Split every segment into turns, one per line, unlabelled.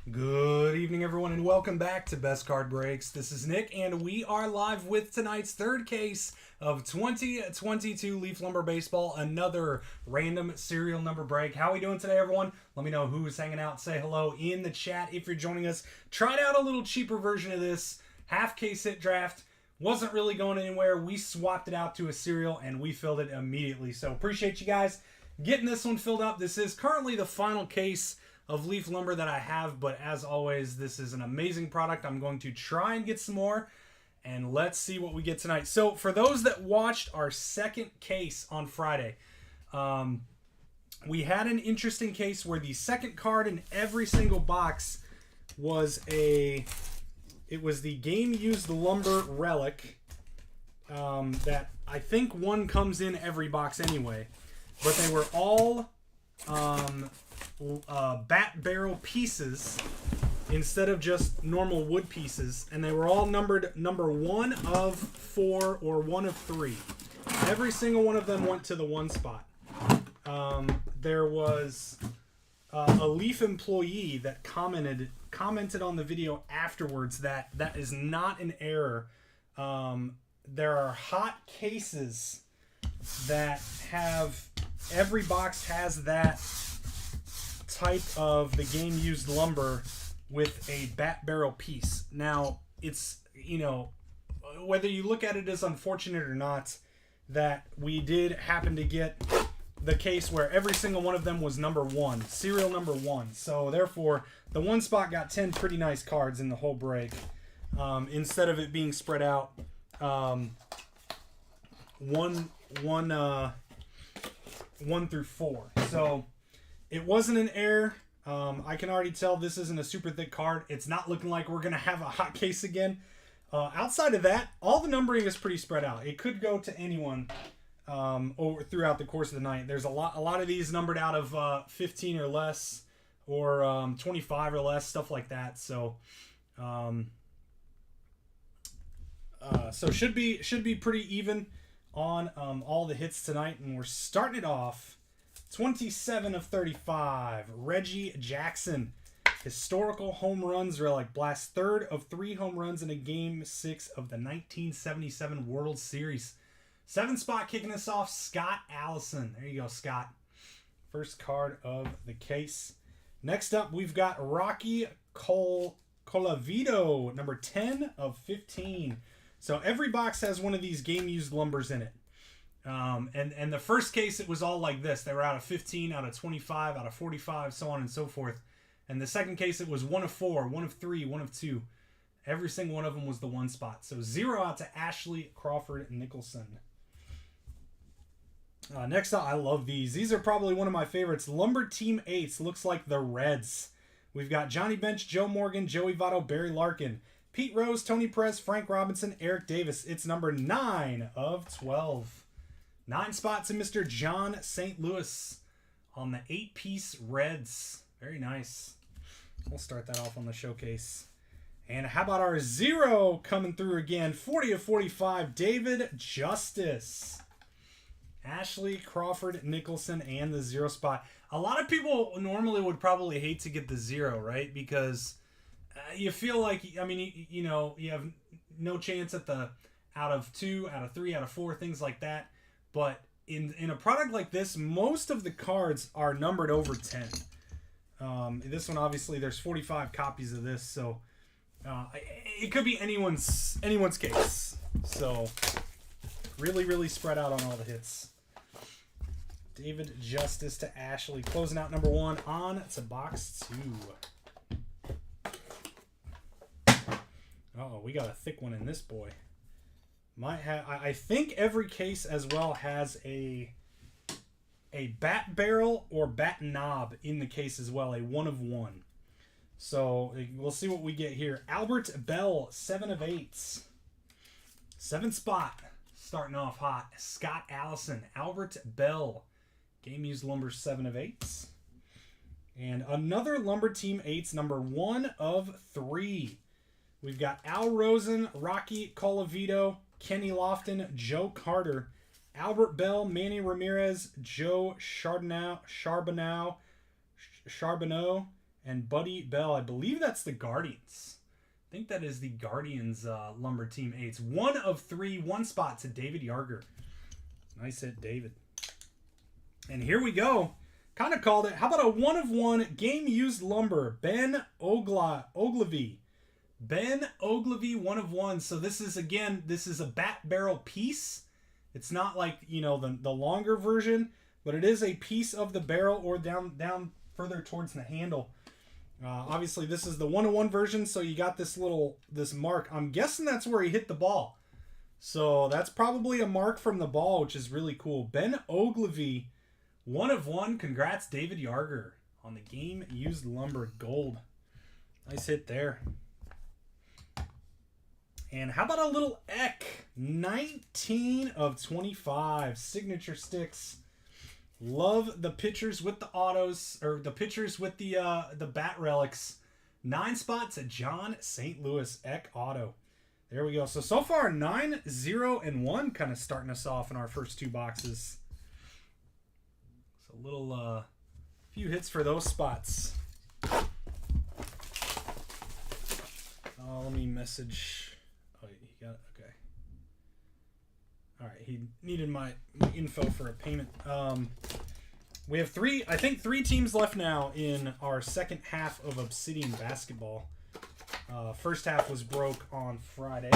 Good evening, everyone, and welcome back to Best Card Breaks. This is Nick, and we are live with tonight's third case of 2022 Leaf Lumber Baseball, another random serial number break. How are we doing today, everyone? Let me know who's hanging out. Say hello in the chat if you're joining us. Tried out a little cheaper version of this half case hit draft. Wasn't really going anywhere. We swapped it out to a serial, and we filled it immediately. So appreciate you guys getting this one filled up. This is currently the final case of Leaf Lumber that I have, but as always, this is an amazing product. I'm going to try and get some more, and let's see what we get tonight. So for those that watched our second case on Friday, we had an interesting case where the second card in every single box was the Game Used Lumber Relic, that I think one comes in every box anyway, but they were all bat barrel pieces instead of just normal wood pieces, and they were all numbered number 1 of 4 or 1 of 3. Every single one of them went to the one spot. There was a Leaf employee that commented on the video afterwards that is not an error. There are hot cases that have, every box has that type of the Game Used Lumber with a bat barrel piece. Now, it's, whether you look at it as unfortunate or not, that we did happen to get the case where every single one of them was number 1, serial number 1. So therefore, the one spot got 10 pretty nice cards in the whole break, instead of it being spread out one through 4. So it wasn't an error. I can already tell this isn't a super thick card. It's not looking like we're going to have a hot case again. Outside of that, all the numbering is pretty spread out. It could go to anyone over throughout the course of the night. There's a lot of these numbered out of 15 or less, or 25 or less, stuff like that. So should be pretty even on all the hits tonight, and we're starting it off 27 of 35. Reggie Jackson, historical home runs relic, blasts third of 3 home runs in a Game 6 of the 1977 World Series. 7 spot kicking us off, Scott Allison. There you go, Scott. First card of the case. Next up, we've got Rocky Colavito, number 10 of 15. So every box has one of these Game Used Lumbers in it. And the first case, it was all like this. They were out of 15, out of 25, out of 45, so on and so forth. And the second case, it was 1 of 4, 1 of 3, 1 of 2. Every single one of them was the one spot. So 0 out to Ashley Crawford Nicholson. Next up, I love these. These are probably one of my favorites. Lumber Team 8s. Looks like the Reds. We've got Johnny Bench, Joe Morgan, Joey Votto, Barry Larkin, Pete Rose, Tony Perez, Frank Robinson, Eric Davis. It's number 9 of 12. 9 spots in Mr. John St. Louis on the 8-piece Reds. Very nice. We'll start that off on the showcase. And how about our 0 coming through again? 40 of 45, David Justice. Ashley Crawford Nicholson and the 0 spot. A lot of people normally would probably hate to get the 0, right? Because you feel like, you have no chance at the out of 2, out of 3, out of 4, things like that. But in a product like this, most of the cards are numbered over 10. This one, obviously, there's 45 copies of this, so it could be anyone's case. So really, really spread out on all the hits. David Justice to Ashley, closing out number 1 on to box 2. Uh-oh, we got a thick one in this boy. Might have. I think every case as well has a bat barrel or bat knob in the case as well, a 1 of 1. So we'll see what we get here. Albert Bell, 7 of 8. 7 spot, starting off hot. Scott Allison, Albert Bell, Game Used Lumber, 7 of 8. And another Lumber Team 8's number 1 of 3. We've got Al Rosen, Rocky Colavito, Kenny Lofton, Joe Carter, Albert Bell, Manny Ramirez, Joe Charbonneau, And Buddy Bell, I believe that's the Guardians. I think that is the Guardians Lumber Team 8s. 1 of 3, 1 spot to David Yarger. Nice hit, David. And here we go. Kind of called it. How about a 1 of 1 game used lumber? Ben Ogilvy. Ben Ogilvy, 1 of 1. So this is, again, this is a bat barrel piece. It's not like, you know, the longer version, but it is a piece of the barrel or down further towards the handle. Obviously, this is the 1 of 1 version, so you got this mark. I'm guessing that's where he hit the ball. So that's probably a mark from the ball, which is really cool. Ben Ogilvy, 1 of 1. Congrats, David Yarger, on the game used lumber gold. Nice hit there. And how about a little Eck? 19 of 25. Signature sticks. Love the pictures with the autos, or the pictures with the bat relics. 9 spots at John St. Louis Eck auto. There we go. So far 9, 0, and 1 kind of starting us off in our first 2 boxes. So a little few hits for those spots. Let me message. Oh, you got it. Okay. All right. He needed my info for a payment. We have 3 teams left now in our second half of Obsidian basketball. First half was broke on Friday.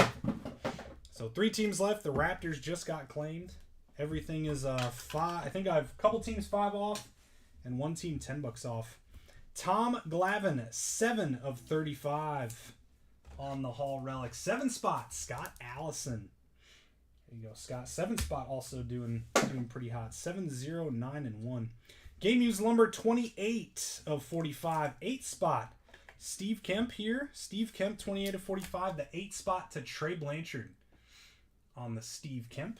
So 3 teams left. The Raptors just got claimed. Everything is 5. I think I have a couple teams 5 off and 1 team $10 off. Tom Glavine, 7 of 35 on the Hall Relic. 7 spots. Scott Allison. There you go, Scott. 7 spot also doing pretty hot. 7, 0, 9, and 1. Game used lumber, 28 of 45. 8 spot. Steve Kemp here. Steve Kemp, 28 of 45. The 8 spot to Trey Blanchard on the Steve Kemp.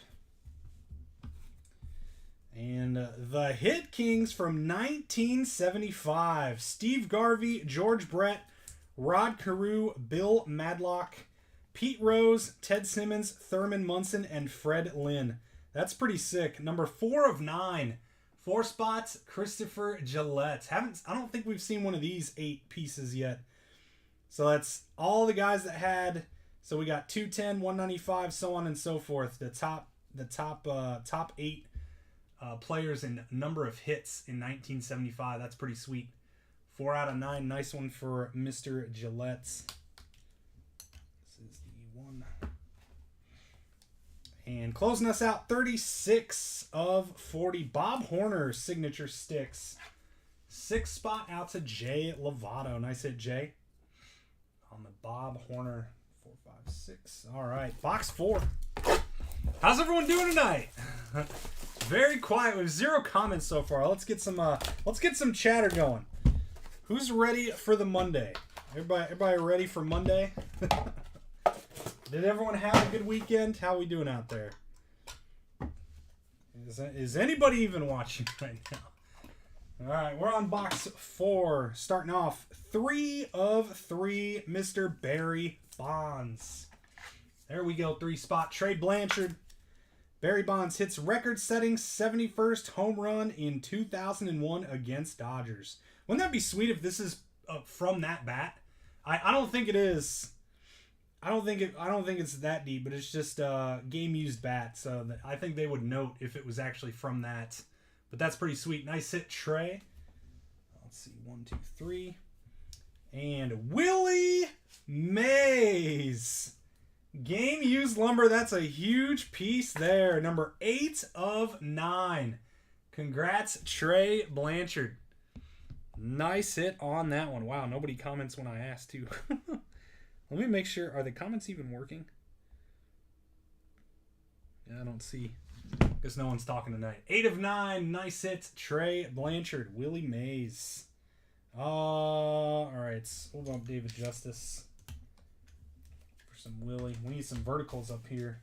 And the Hit Kings from 1975. Steve Garvey, George Brett, Rod Carew, Bill Madlock, Pete Rose, Ted Simmons, Thurman Munson, and Fred Lynn. That's pretty sick. Number 4 of 9. 4 spots, Christopher Gillette. I don't think we've seen one of these 8 pieces yet. So that's all the guys that had. So we got 210, 195, so on and so forth. The top 8 players in number of hits in 1975. That's pretty sweet. 4 out of 9. Nice one for Mr. Gillette. This is the one. And closing us out, 36 of 40. Bob Horner signature sticks. 6 spot out to Jay Lovato. Nice hit, Jay. On the Bob Horner 4, 5, 6. All right, box 4. How's everyone doing tonight? Very quiet. We have 0 comments so far. Let's get some chatter going. Who's ready for the Monday? Everybody ready for Monday? Did everyone have a good weekend? How are we doing out there? Is anybody even watching right now? All right, we're on box 4. Starting off, 3 of 3, Mr. Barry Bonds. There we go, 3 spot. Trey Blanchard. Barry Bonds hits record-setting 71st home run in 2001 against Dodgers. Wouldn't that be sweet if this is from that bat? I don't think it is. I don't think it's that deep, but it's just a game-used bat. So I think they would note if it was actually from that. But that's pretty sweet. Nice hit, Trey. Let's see, 1, 2, 3, and Willie Mays. Game used lumber. That's a huge piece there. Number 8 of 9. Congrats, Trey Blanchard. Nice hit on that one. Wow, nobody comments when I ask too. Let me make sure. Are the comments even working? Yeah, I don't see. Guess no one's talking tonight. 8 of 9. Nice hit, Trey Blanchard. Willie Mays. All right. Hold on, David Justice. For some Willie. We need some verticals up here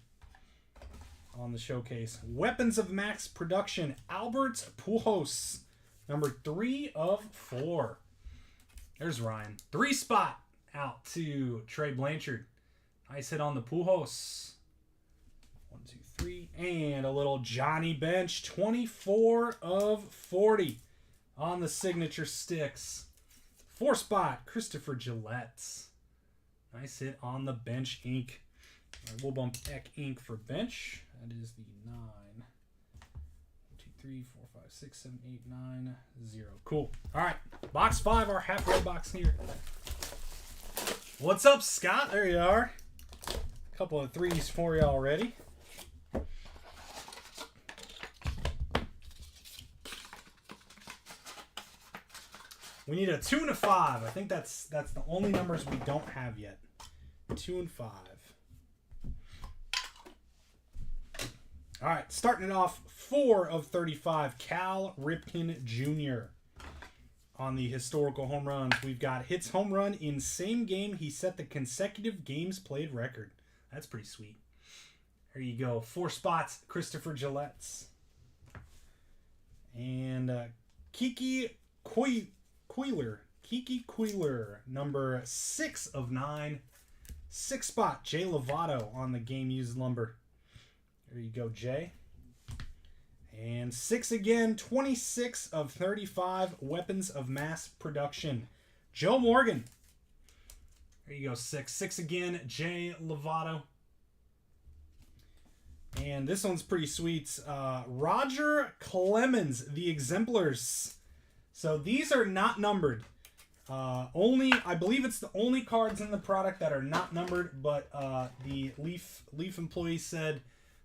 on the showcase. Weapons of Max Production. Albert Pujols. Number 3 of 4. There's Ryan. 3 spot out to Trey Blanchard. Nice hit on the Pujols. 1, 2, 3. And a little Johnny Bench. 24 of 40 on the signature sticks. 4-spot, Christopher Gillette. Nice hit on the bench ink. We'll bump Eck ink for bench. That is the 9. 1, 2, 3, 4, 5, 6, 7, 8, 9, 0. Cool. All right. Box 5, our halfway box here. What's up, Scott? There you are. A couple of 3s for you already. We need a 2 and a 5. I think that's the only numbers we don't have yet. 2 and 5. All right, starting it off, 4 of 35, Cal Ripken Jr. On the historical home runs, we've got hits home run in same game. He set the consecutive games played record. That's pretty sweet. There you go. 4 spots, Christopher Gillette. And Kiki Queeler, number 6 of 9. 6 spot, Jay Lovato on the game used lumber. There you go, Jay. And 6 again, 26 of 35, weapons of mass production. Joe Morgan. There you go, 6. 6 again, Jay Lovato. And this one's pretty sweet. Roger Clemens, the exemplars. So these are not numbered. I believe it's the only cards in the product that are not numbered, but the Leaf employees said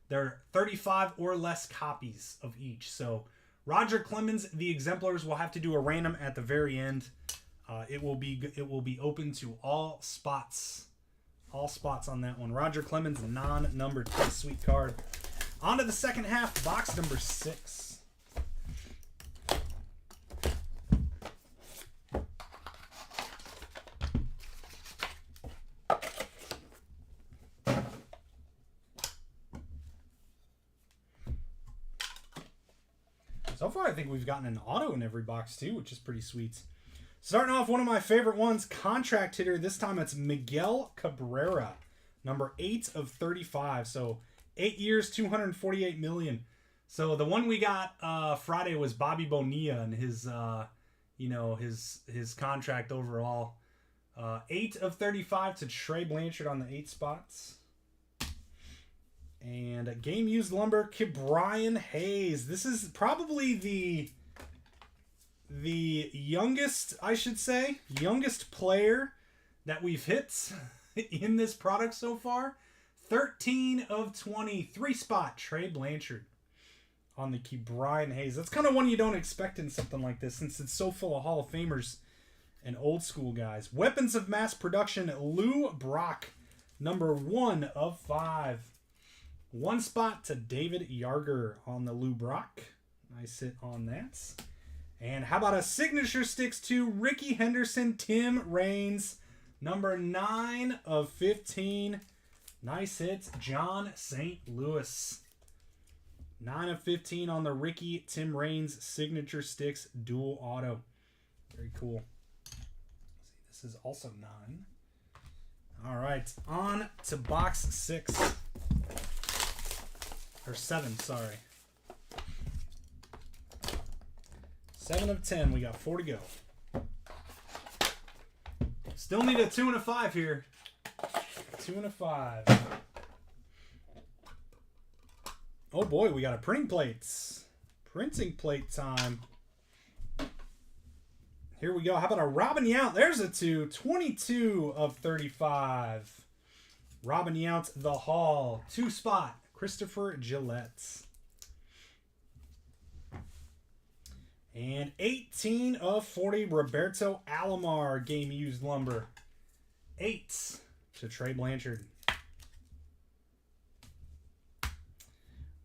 they're 35 or less copies of each. So Roger Clemens, the exemplars, will have to do a random at the very end. It will be open to all spots. All spots on that one. Roger Clemens, non-numbered. Pretty sweet card. On to the second half, box number 6. So far, I think we've gotten an auto in every box, too, which is pretty sweet. Starting off, one of my favorite ones, contract hitter. This time it's Miguel Cabrera, number 8 of 35. So 8 years, $248 million. So the one we got Friday was Bobby Bonilla and his contract overall. 8 of 35 to Trey Blanchard on the 8 spots. And a game used lumber, Ke'Bryan Hayes. This is probably the youngest, I should say, youngest player that we've hit in this product so far. 13 of 20, 3-spot, Trey Blanchard on the Ke'Bryan Hayes. That's kind of one you don't expect in something like this, since it's so full of Hall of Famers and old school guys. Weapons of mass production, Lou Brock, number 1 of 5. 1 spot to David Yarger on the Lou Brock. Nice hit on that. And how about a signature sticks to Ricky Henderson, Tim Raines, number 9 of 15. Nice hits, John St. Louis. 9 of 15 on the Ricky Tim Raines signature sticks dual auto. Very cool. This is also 9. All right, on to box 6. Or 7, sorry. 7 of 10. We got 4 to go. Still need a 2 and a 5 here. 2 and a 5. Oh boy, we got a printing plates. Printing plate time. Here we go. How about a Robin Yount? There's a 2. 22 of 35. Robin Yount, the Hall. 2 spot. Christopher Gillette. And 18 of 40, Roberto Alomar, game used lumber. 8 to Trey Blanchard.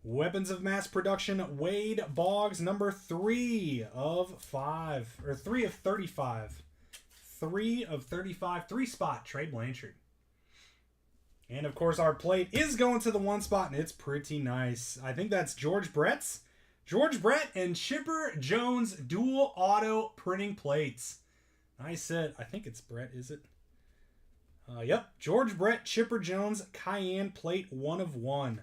Weapons of mass production, Wade Boggs, number 3 of 5. Or 3 of 35. 3 of 35, 3-spot, Trey Blanchard. And, of course, our plate is going to the 1 spot, and it's pretty nice. I think that's George Brett's. George Brett and Chipper Jones dual auto printing plates. Nice hit. I think it's Brett, is it? Yep. George Brett, Chipper Jones, Cayenne plate 1 of 1.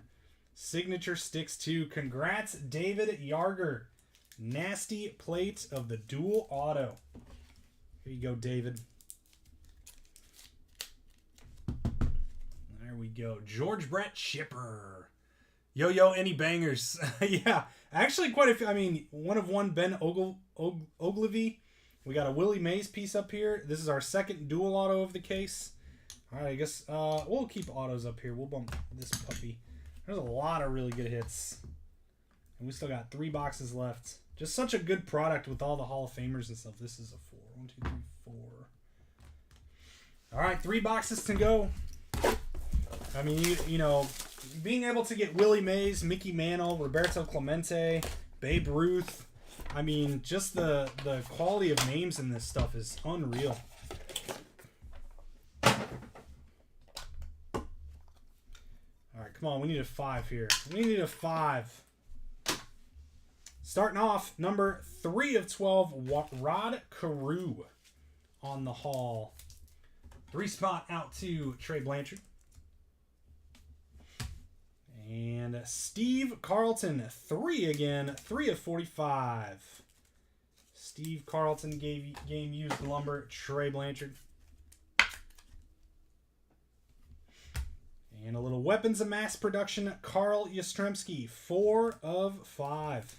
Signature sticks to. Congrats, David Yarger. Nasty plate of the dual auto. Here you go, David. There we go. George Brett Chipper. Yo, any bangers? Yeah, actually quite a few. I mean, one of one, Ben Ogilvy. We got a Willie Mays piece up here. This is our second dual auto of the case. All right, I guess we'll keep autos up here. We'll bump this puppy. There's a lot of really good hits. And we still got 3 boxes left. Just such a good product with all the Hall of Famers and stuff. This is a 4. 1, 2, 3, 4. All right, 3 boxes to go. I mean, you know, being able to get Willie Mays, Mickey Mantle, Roberto Clemente, Babe Ruth. I mean, just the quality of names in this stuff is unreal. All right, come on. We need a 5 here. We need a 5. Starting off, number 3 of 12, Rod Carew on the haul. 3 spot out to Trey Blanchard. And Steve Carlton, 3 again, 3 of 45. Steve Carlton game used lumber, Trey Blanchard. And a little weapons of mass production, Carl Yastrzemski, 4 of 5.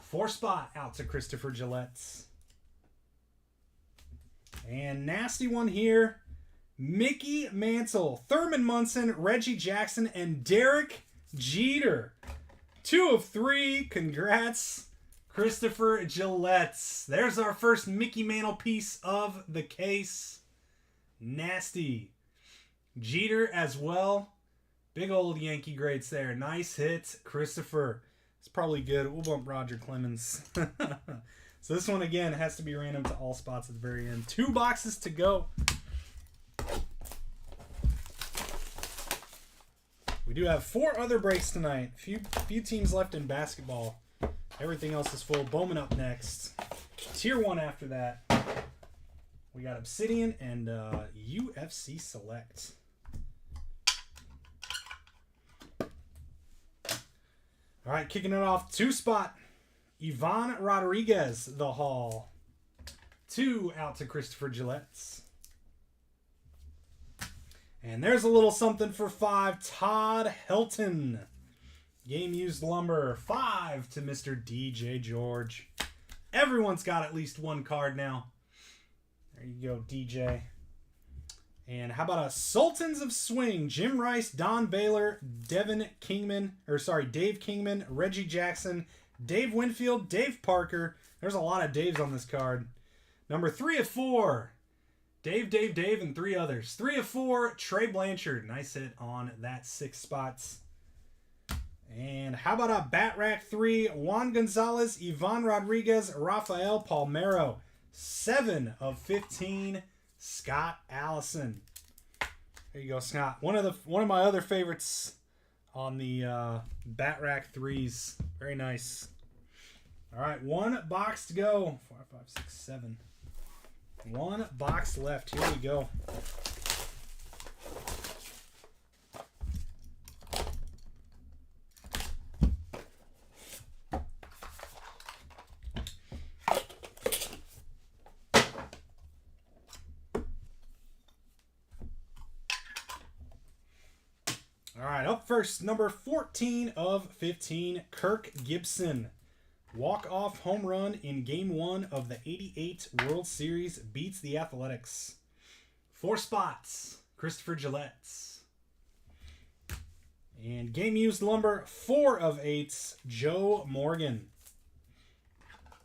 4 spot out to Christopher Gillette. And nasty one here. Mickey Mantle, Thurman Munson, Reggie Jackson, and Derek Jeter. 2 of 3. Congrats, Christopher Gillette. There's our first Mickey Mantle piece of the case. Nasty. Jeter as well. Big old Yankee greats there. Nice hit, Christopher. It's probably good. We'll bump Roger Clemens. So this one, again, has to be random to all spots at the very end. 2 boxes to go. We do have 4 other breaks tonight. Few teams left in basketball. Everything else is full. Bowman up next. Tier 1 after that. We got Obsidian and UFC Select. All right, kicking it off. 2 spot. Ivan Rodriguez, the haul. 2 out to Christopher Gillette. And there's a little something for 5. Todd Helton. Game used lumber. 5 to Mr. DJ George. Everyone's got at least 1 card now. There you go, DJ. And how about a Sultans of Swing? Jim Rice, Don Baylor, Dave Kingman, Reggie Jackson, Dave Winfield, Dave Parker. There's a lot of Daves on this card. Number 3 of 4. Dave, and 3 others. 3 of 4, Trey Blanchard. Nice hit on that 6 spots. And how about a Bat Rack 3, Juan Gonzalez, Ivan Rodriguez, Rafael Palmeiro. 7 of 15, Scott Allison. There you go, Scott. One of my other favorites on the Bat Rack 3s. Very nice. All right, 1 box to go. 4, 5, 6, 7. 1 box left. Here we go. All right, up first, number 14 of 15, Kirk Gibson. Walk-off home run in Game 1 of the '88 World Series beats the Athletics. 4 spots, Christopher Gillette. And game used lumber, 4 of 8, Joe Morgan.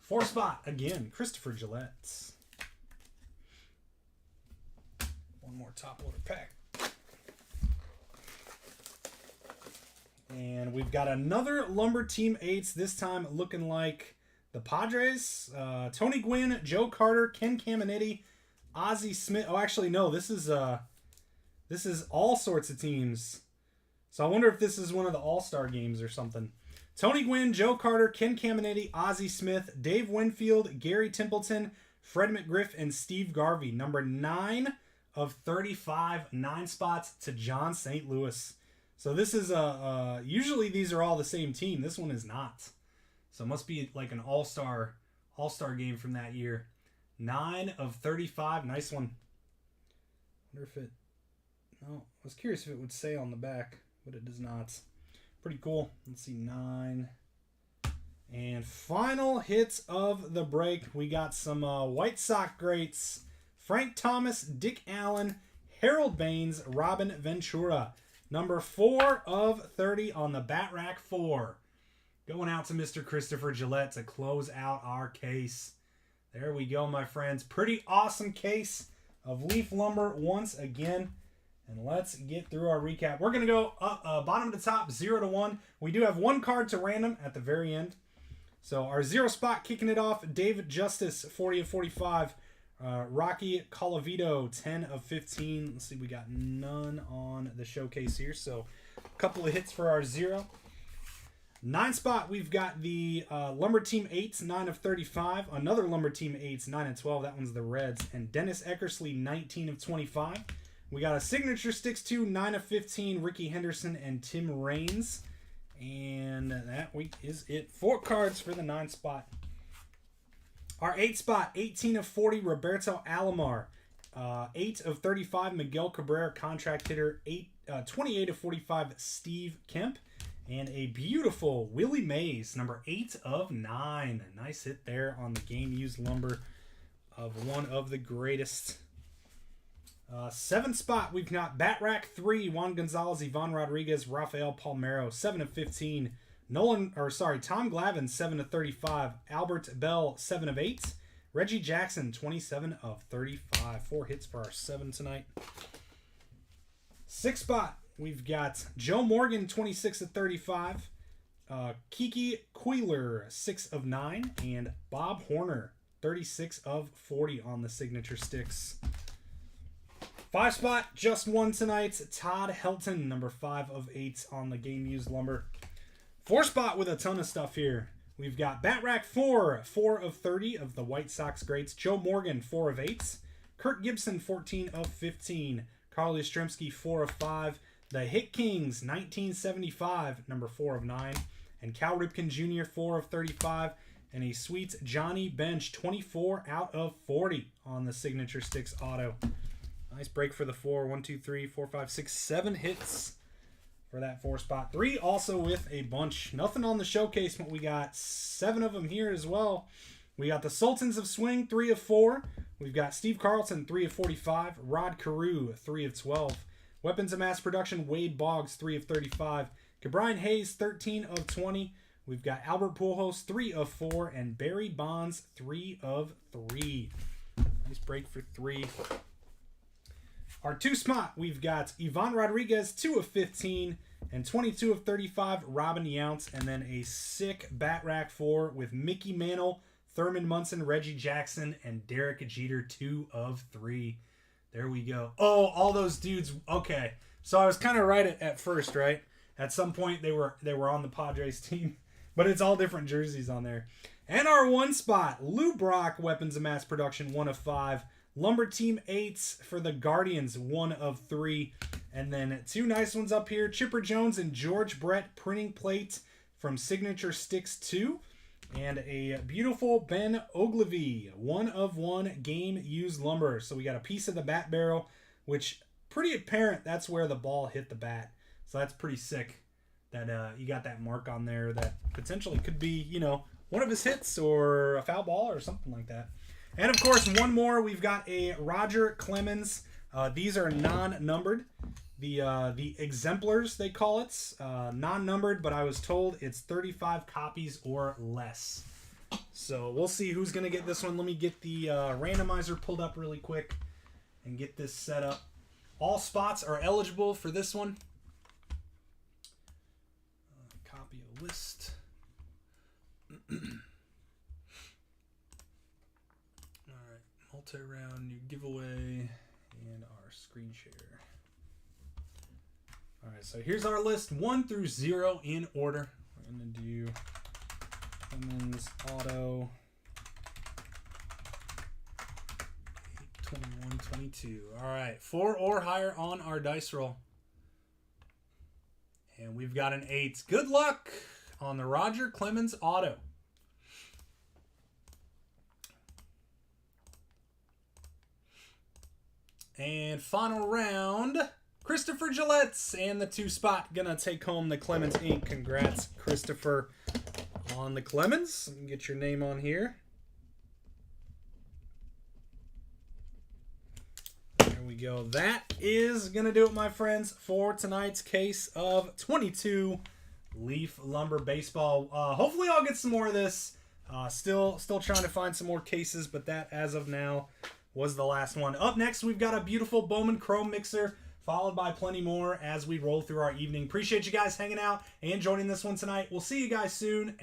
4 spot, again, Christopher Gillette. One more top loader pack. And we've got another Lumber Team 8s, this time looking like the Padres. Tony Gwynn, Joe Carter, Ken Caminiti, Ozzie Smith. Oh, actually, no, this is all sorts of teams. So I wonder if this is one of the All-Star games or something. Tony Gwynn, Joe Carter, Ken Caminiti, Ozzie Smith, Dave Winfield, Gary Templeton, Fred McGriff, and Steve Garvey. Number 9 of 35, 9 spots to John St. Louis. So this is usually these are all the same team. This one is not. So it must be like an all-star game from that year. 9 of 35. Nice one. Wonder if it... No, I was curious if it would say on the back, but it does not. Pretty cool. Let's see, 9. And final hits of the break. We got some White Sox greats. Frank Thomas, Dick Allen, Harold Baines, Robin Ventura. Number 4 of 30 on the Bat Rack 4. Going out to Mr. Christopher Gillette to close out our case. There we go, my friends. Pretty awesome case of Leaf Lumber once again. And let's get through our recap. We're going to go bottom to top, 0 to 1. We do have one card to random at the very end. So our 0 spot kicking it off, David Justice, 40 of 45. Rocky Colavito, 10 of 15. Let's see, we got none on the showcase here. So a couple of hits for our 0. 9 spot, we've got the Lumber Team 8s, 9 of 35. Another Lumber Team 8s, 9 of 12. That one's the Reds. And Dennis Eckersley, 19 of 25. We got a Signature Sticks 2, 9 of 15. Ricky Henderson and Tim Raines. And that week is it. 4 cards for the 9 spot. Our 8 spot, 18 of 40, Roberto Alomar. 8 of 35, Miguel Cabrera, contract hitter. 28 of 45, Steve Kemp. And a beautiful Willie Mays, number 8 of 9. A nice hit there on the game-used lumber of one of the greatest. 7 spot, we've got Bat Rack 3, Juan Gonzalez, Ivan Rodriguez, Rafael Palmeiro, 7 of 15. Tom Glavine, 7 of 35. Albert Bell, 7 of 8. Reggie Jackson, 27 of 35. 4 hits for our 7 tonight. 6 spot, we've got Joe Morgan, 26 of 35. Kiki Queeler, 6 of 9. And Bob Horner, 36 of 40 on the signature sticks. 5 spot, just one tonight. Todd Helton, number 5 of 8 on the game-used lumber. 4 spot with a ton of stuff here. We've got Bat Rack 4, 4 of 30 of the White Sox greats. Joe Morgan, 4 of 8. Kurt Gibson, 14 of 15. Carl Yastrzemski, 4 of 5. The Hit Kings, 1975, number 4 of 9. And Cal Ripken Jr., 4 of 35. And a sweet Johnny Bench, 24 out of 40 on the signature sticks auto. Nice break for the 4. 1, 2, 3, 4, 5, 6, 7 hits for that 4 spot. 3 also with a bunch. Nothing on the showcase, but we got 7 of them here as well. We got the Sultans of Swing, 3 of 4. We've got Steve Carlton, 3 of 45. Rod Carew, 3 of 12. Weapons of Mass Production, Wade Boggs, 3 of 35. Cabrian Hayes, 13 of 20. We've got Albert Pujols, 3 of 4. And Barry Bonds, 3 of 3. Nice break for 3. Our 2 spot, we've got Ivan Rodriguez, 2 of 15, and 22 of 35, Robin Yount, and then a sick Bat Rack 4 with Mickey Mantle, Thurman Munson, Reggie Jackson, and Derek Jeter, 2 of 3. There we go. Oh, all those dudes. Okay, so I was kind of right at first, right? At some point, they were on the Padres team, but it's all different jerseys on there. And our 1 spot, Lou Brock, Weapons of Mass Production, 1 of 5. Lumber Team 8s for the Guardians, 1 of 3. And then 2 nice ones up here. Chipper Jones and George Brett printing plate from Signature Sticks 2. And a beautiful Ben Ogilvy, 1 of 1 game-used lumber. So we got a piece of the bat barrel, which pretty apparent that's where the ball hit the bat. So that's pretty sick that you got that mark on there that potentially could be, one of his hits or a foul ball or something like that. And, of course, one more. We've got a Roger Clemens. These are non-numbered. The exemplars, they call it. Non-numbered, but I was told it's 35 copies or less. So we'll see who's going to get this one. Let me get the randomizer pulled up really quick and get this set up. All spots are eligible for this one. Copy a list. Multi-round, new giveaway, and our screen share. All right, so here's our list, 1 through 0 in order. We're going to do Clemens Auto 8/21/22. All right, 4 or higher on our dice roll. And we've got an 8. Good luck on the Roger Clemens Auto. And final round, Christopher Gillette's and the 2-spot gonna take home the Clemens Inc. Congrats, Christopher, on the Clemens. Get your name on here. There we go. That is gonna do it, my friends, for tonight's case of 22 Leaf Lumber Baseball. Hopefully I'll get some more of this. Still trying to find some more cases, but that, as of now, was the last one. Up next, we've got a beautiful Bowman Chrome Mixer, followed by plenty more as we roll through our evening. Appreciate you guys hanging out and joining this one tonight. We'll see you guys soon.